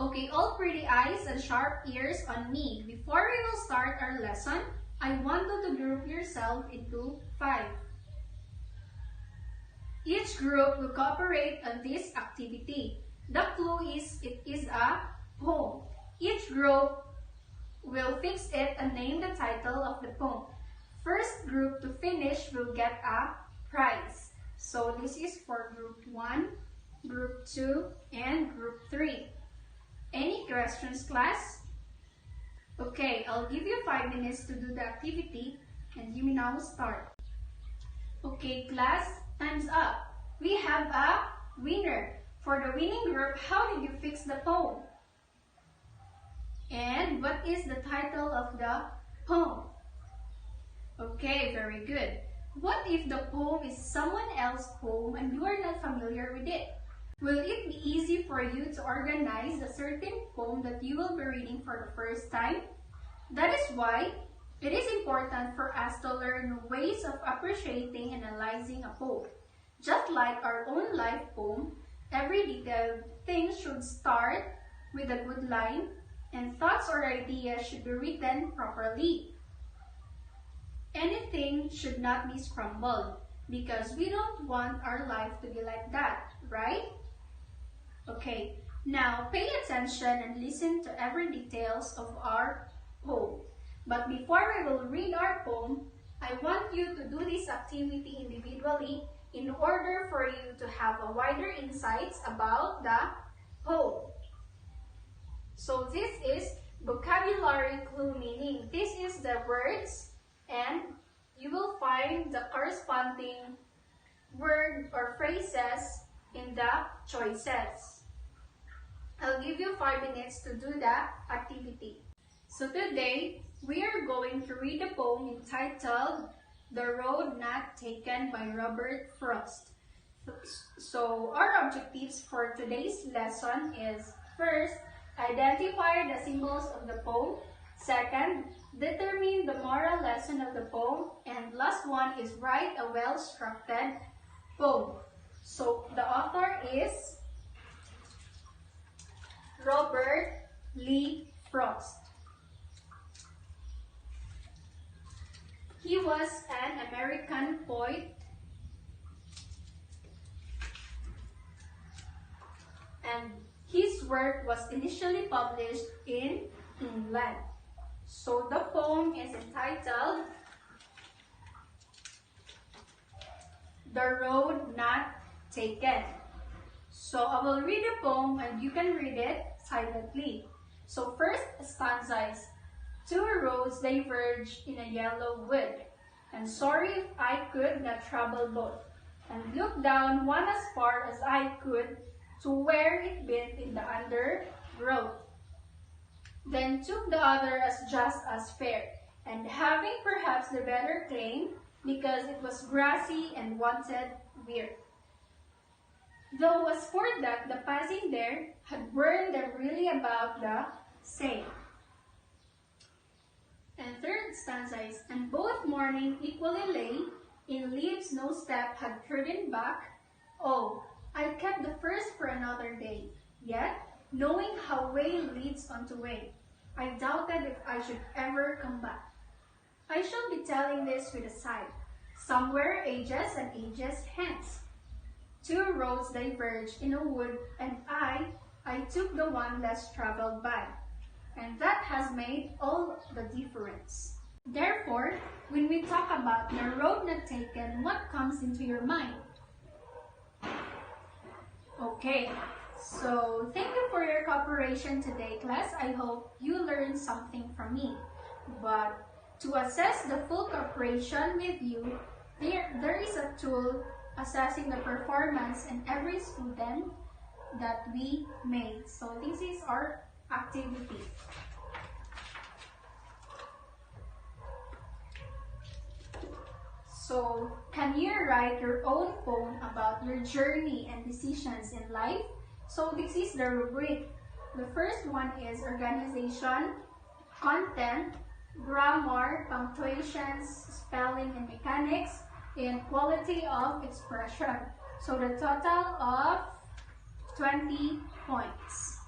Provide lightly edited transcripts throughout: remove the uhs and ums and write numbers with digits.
Okay, all pretty eyes and sharp ears on me. Before we will start our lesson, I want you to group yourself into 5. Each group will cooperate on this activity. The clue is it is a poem. Each group will fix it and name the title of the poem. First group to finish will get a prize. So this is for group 1, group 2, and group 3. Any questions, class? Okay, I'll give you 5 minutes to do the activity and you may now start. Okay, class, time's up. We have a winner. For the winning group, how did you fix the poem? And what is the title of the poem? Okay, very good. What if the poem is someone else's poem and you are not familiar with it? Will it be easy for you to organize a certain poem that you will be reading for the first time? That is why it is important for us to learn ways of appreciating and analyzing a poem. Just like our own life poem, every detailed thing should start with a good line, and thoughts or ideas should be written properly. Anything should not be scrambled because we don't want our life to be like that, right? Okay, now pay attention and listen to every details of our poem. But before we will read our poem, I want you to do this activity individually in order for you to have a wider insights about the poem. So this is vocabulary clue meaning. This is the words and you will find the corresponding word or phrases in the choices. I'll give you 5 minutes to do the activity. So today, we are going to read a poem entitled The Road Not Taken by Robert Frost. So our objectives for today's lesson is first, identify the symbols of the poem. Second, determine the moral lesson of the poem. And last one is write a well-structured poem. So the author is Robert Lee Frost. He was an American poet and his work was initially published in England. So the poem is entitled The Road Not Taken. So I will read the poem and you can read it silently. So first stanza is, 2 roads diverge in a yellow wood, and sorry if I could not travel both, and look down one as far as I could to where it bit in the undergrowth. Then took the other as just as fair, and having perhaps the better claim, because it was grassy and wanted weir. Though as for that, the passing there had burned them really about the same. And third stanza is, and both morning equally lay, in leaves no step had trodden back. Oh, I kept the first for another day, yet, knowing how way leads unto way, I doubted if I should ever come back. I shall be telling this with a sigh, somewhere ages and ages hence. 2 roads diverged in a wood, and I took the one less traveled by. And that has made all the difference. Therefore, when we talk about the road not taken, what comes into your mind? Okay, so thank you for your cooperation today, class. I hope you learned something from me. But to assess the full cooperation with you, there is a tool assessing the performance in every student that we made. So this is our activity. So, can you write your own poem about your journey and decisions in life? So this is the rubric. The first one is organization, content, grammar, punctuations, spelling and mechanics, and quality of expression. So the total of 20 points.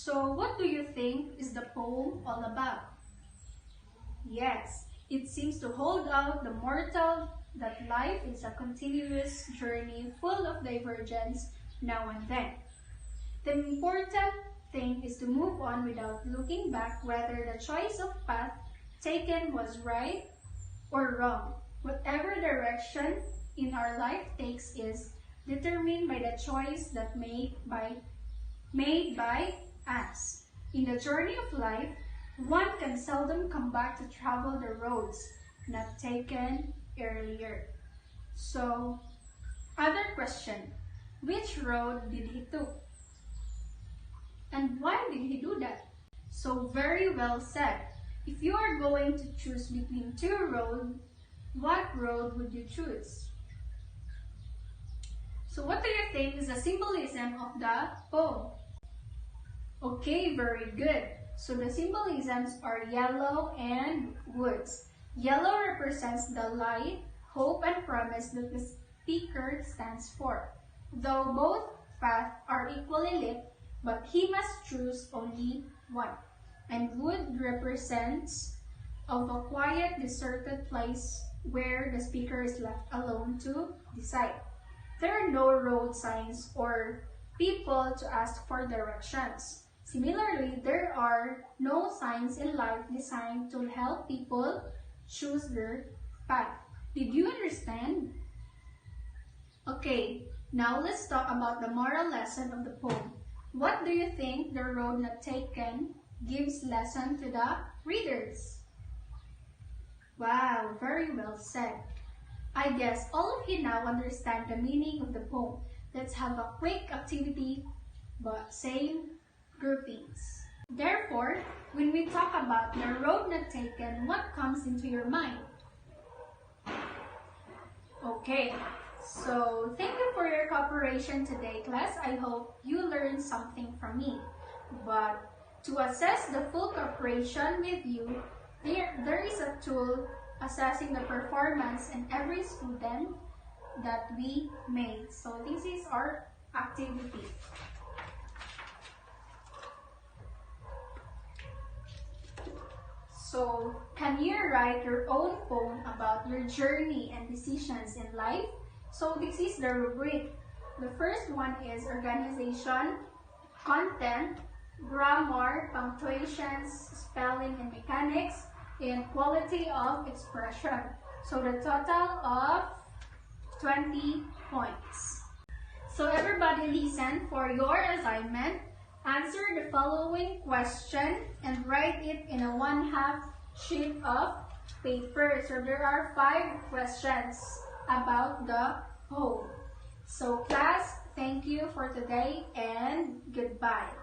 So what do you think is the poem all about? Yes, it seems to hold out the mortal that life is a continuous journey full of divergence now and then. The important thing is to move on without looking back whether the choice of path taken was right or wrong. Whatever direction in our life takes is determined by the choice that made by us. In the journey of life, one can seldom come back to travel the roads not taken earlier. So, other question, which road did he took? And why did he do that? So very well said. If you are going to choose between two roads, what road would you choose? So what do you think is the symbolism of the poem? Okay, very good. So the symbolisms are yellow and woods. Yellow represents the light, hope, and promise that the speaker stands for. Though both paths are equally lit, but he must choose only one. And wood represents of a quiet, deserted place where the speaker is left alone to decide. There are no road signs or people to ask for directions. Similarly, there are no signs in life designed to help people choose their path. Did you understand? Okay, now let's talk about the moral lesson of the poem. What do you think the road not taken gives lesson to the readers? Wow, very well said. I guess all of you now understand the meaning of the poem. Let's have a quick activity, but same groupings. Therefore, when we talk about the road not taken, what comes into your mind? Okay, so thank you for your cooperation today, class. I hope you learned something from me. But to assess the full cooperation with you, there is a tool assessing the performance in every student that we made. So this is our activity. So, can you write your own poem about your journey and decisions in life? So this is the rubric. The first one is organization, content, grammar, punctuations, spelling and mechanics, and quality of expression. So the total of 20 points. So everybody listen for your assignment. Answer the following question and write it in a 1/2 sheet of paper. So there are 5 questions about the poem. So class, thank you for today and goodbye.